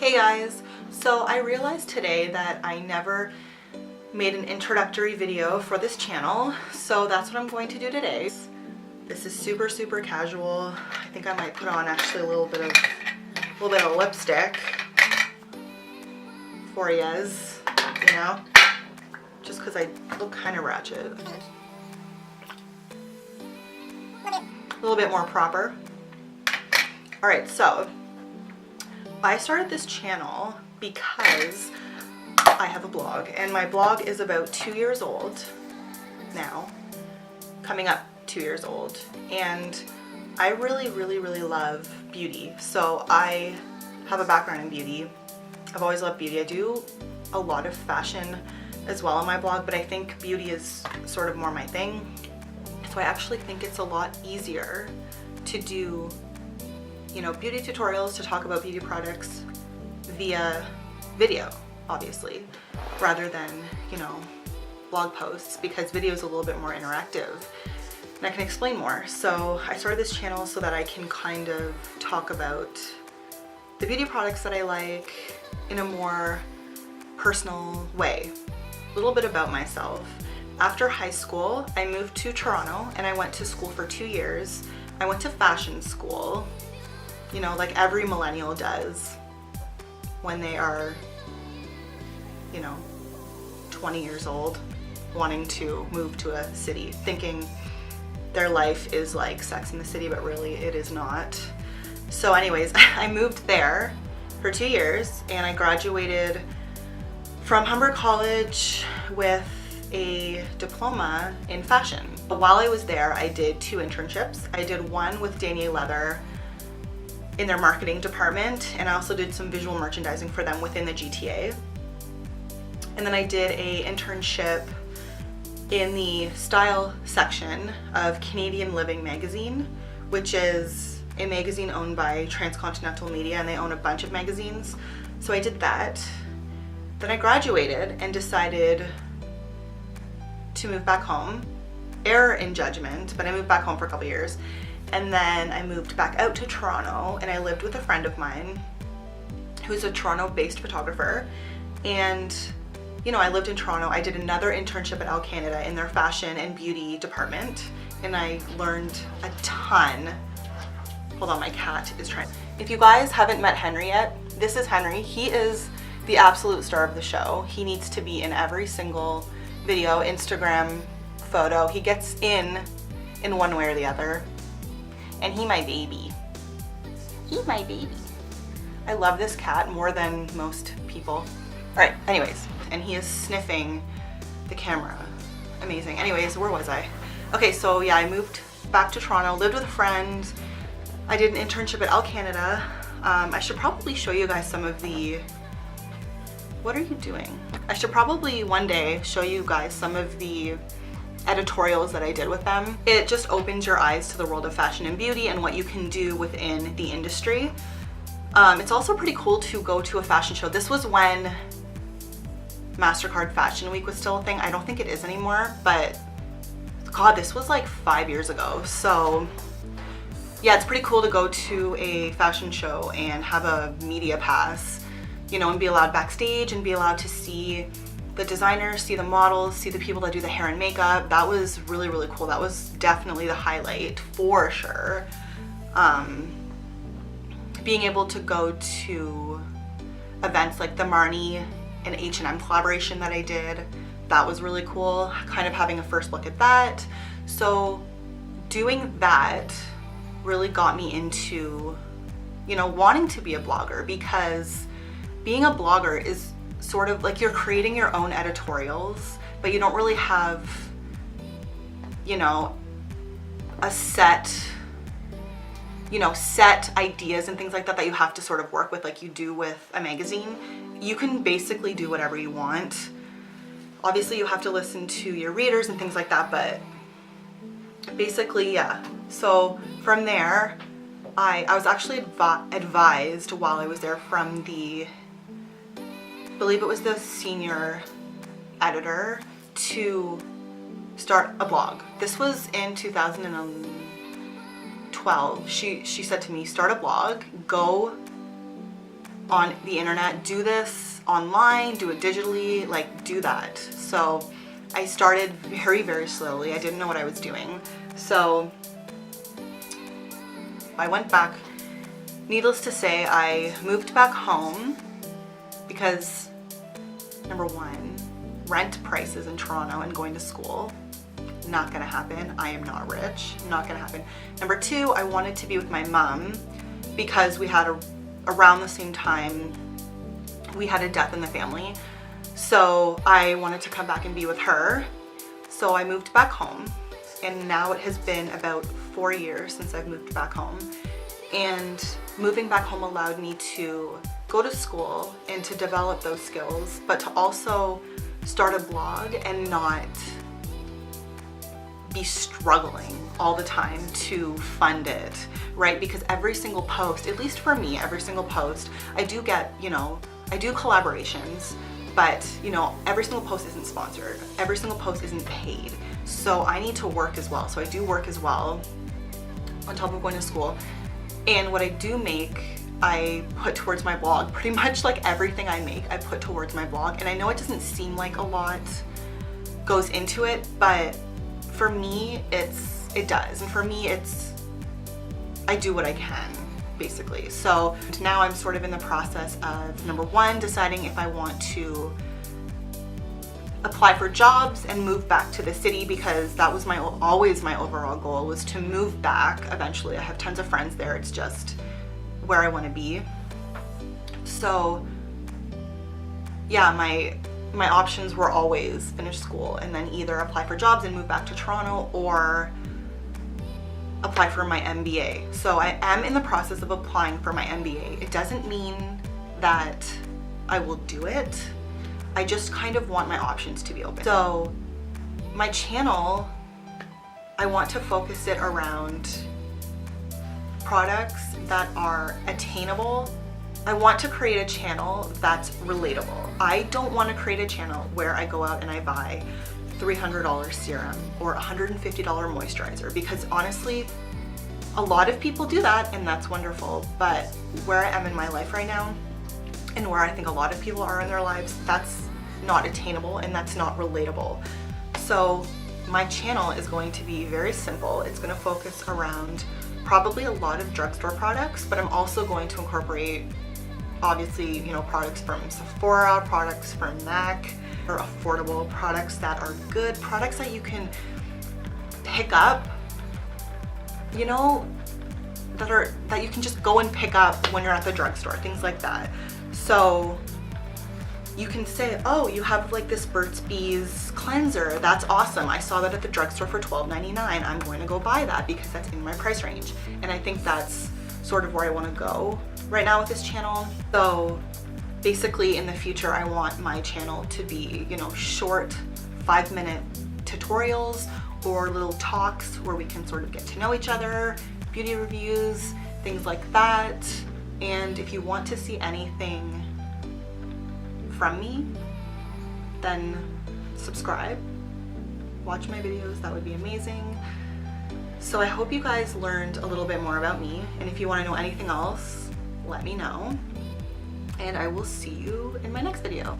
Hey guys, so I realized today that I never made an introductory video for this channel, so that's what I'm going to do today. This is super casual. I think I might put on actually a little bit of lipstick for yous, you know, just because I look kind of ratchet. A little bit more proper. All right, so I started this channel because I have a blog, and my blog is about 2 years old now, coming up 2 years old, and I really love beauty. So I have a background in beauty. I've always loved beauty. I do a lot of fashion as well on my blog, but I think beauty is sort of more my thing. So I actually think it's a lot easier to do, you know, beauty tutorials, to talk about beauty products via video, obviously, rather than, you know, blog posts, because video is a little bit more interactive and I can explain more. So I started this channel so that I can kind of talk about the beauty products that I like in a more personal way. A little bit about myself. After high school, I moved to Toronto and I went to school for 2 years. I went to fashion school, you know, like every millennial does when they are, you know, 20 years old, wanting to move to a city, thinking their life is like Sex in the City, but really it is not. So anyways, I moved there for 2 years and I graduated from Humber College with a diploma in fashion. While I was there, I did 2 internships. I did one with Danier Leather in their marketing department, and I also did some visual merchandising for them within the GTA. And then I did a internship in the style section of Canadian Living magazine, which is a magazine owned by Transcontinental Media, and they own a bunch of magazines. So I did that. Then I graduated and decided to move back home. Error in judgment, but I moved back home for a couple years. And then I moved back out to Toronto and I lived with a friend of mine who's a Toronto-based photographer. And, you know, I lived in Toronto. I did another internship at Canada in their fashion and beauty department, and I learned a ton. Hold on, my cat is trying. If you guys haven't met Henry yet, this is Henry. He is the absolute star of the show. He needs to be in every single video, Instagram photo. He gets in one way or the other. And he my baby. He my baby. I love this cat more than most people. All right, anyways, and he is sniffing the camera. Amazing. Anyways, where was I? Okay, so yeah, I moved back to Toronto, lived with a friend. I did an internship at Canada. I should probably show you guys some of the, what are you doing? I should probably one day show you guys some of the editorials that I did with them. It just opens your eyes to the world of fashion and beauty and what you can do within the industry. It's also pretty cool to go to a fashion show. This was when MasterCard Fashion Week was still a thing. I don't think it is anymore, but God, this was like 5 years ago. So yeah, it's pretty cool to go to a fashion show and have a media pass, you know, and be allowed backstage and be allowed to see the designers, see the models, see the people that do the hair and makeup. That was really cool. That was definitely the highlight for sure. Being able to go to events like the Marni and H&M collaboration that I did, that was really cool. Kind of having a first look at that. So doing that really got me into, you know, wanting to be a blogger, because being a blogger is sort of like you're creating your own editorials, but you don't really have, you know, a set, you know, set ideas and things like that that you have to sort of work with like you do with a magazine. You can basically do whatever you want. Obviously you have to listen to your readers and things like that, but basically, yeah. So from there, I was actually advised while I was there from the, I believe it was the senior editor, to start a blog. This was in 2012. She said to me, start a blog, go on the internet, do this online, do it digitally, like do that. So I started very, very slowly. I didn't know what I was doing. So I went back. Needless to say, I moved back home because, number one, rent prices in Toronto and going to school, not gonna happen. I am not rich, not gonna happen. Number two, I wanted to be with my mom because we had around the same time, we had a death in the family. So I wanted to come back and be with her. So I moved back home, and now it has been about 4 years since I've moved back home. And moving back home allowed me to go to school and to develop those skills, but to also start a blog and not be struggling all the time to fund it, right? Because every single post, at least for me, every single post, I do get, you know, I do collaborations, but you know, every single post isn't sponsored. Every single post isn't paid. So I need to work as well. So I do work as well on top of going to school. And what I do make, I put towards my blog. Pretty much like everything I make, I put towards my blog. And I know it doesn't seem like a lot goes into it, but for me, it does. And for me, I do what I can, basically. So now I'm sort of in the process of, number one, deciding if I want to apply for jobs and move back to the city, because that was always my overall goal, was to move back eventually. I have tons of friends there. It's just where I want to be. So yeah, my options were always finish school and then either apply for jobs and move back to Toronto or apply for my MBA. So I am in the process of applying for my MBA. It doesn't mean that I will do it. I just kind of want my options to be open. So my channel, I want to focus it around products that are attainable. I want to create a channel that's relatable. I don't want to create a channel where I go out and I buy $300 serum or $150 moisturizer, because honestly, a lot of people do that and that's wonderful. But where I am in my life right now, and where I think a lot of people are in their lives, that's not attainable and that's not relatable. So my channel is going to be very simple. It's going to focus around probably a lot of drugstore products, but I'm also going to incorporate, obviously, you know, products from Sephora, products from MAC, or affordable products that are good, products that you can pick up, you know, that you can just go and pick up when you're at the drugstore, things like that. So you can say, oh, you have like this Burt's Bees cleanser, that's awesome, I saw that at the drugstore for $12.99, I'm going to go buy that because that's in my price range. And I think that's sort of where I want to go right now with this channel. So basically in the future, I want my channel to be, you know, short 5-minute tutorials or little talks where we can sort of get to know each other, beauty reviews, things like that. And if you want to see anything from me, then subscribe, watch my videos, that would be amazing. So I hope you guys learned a little bit more about me, and if you want to know anything else, let me know, and I will see you in my next video.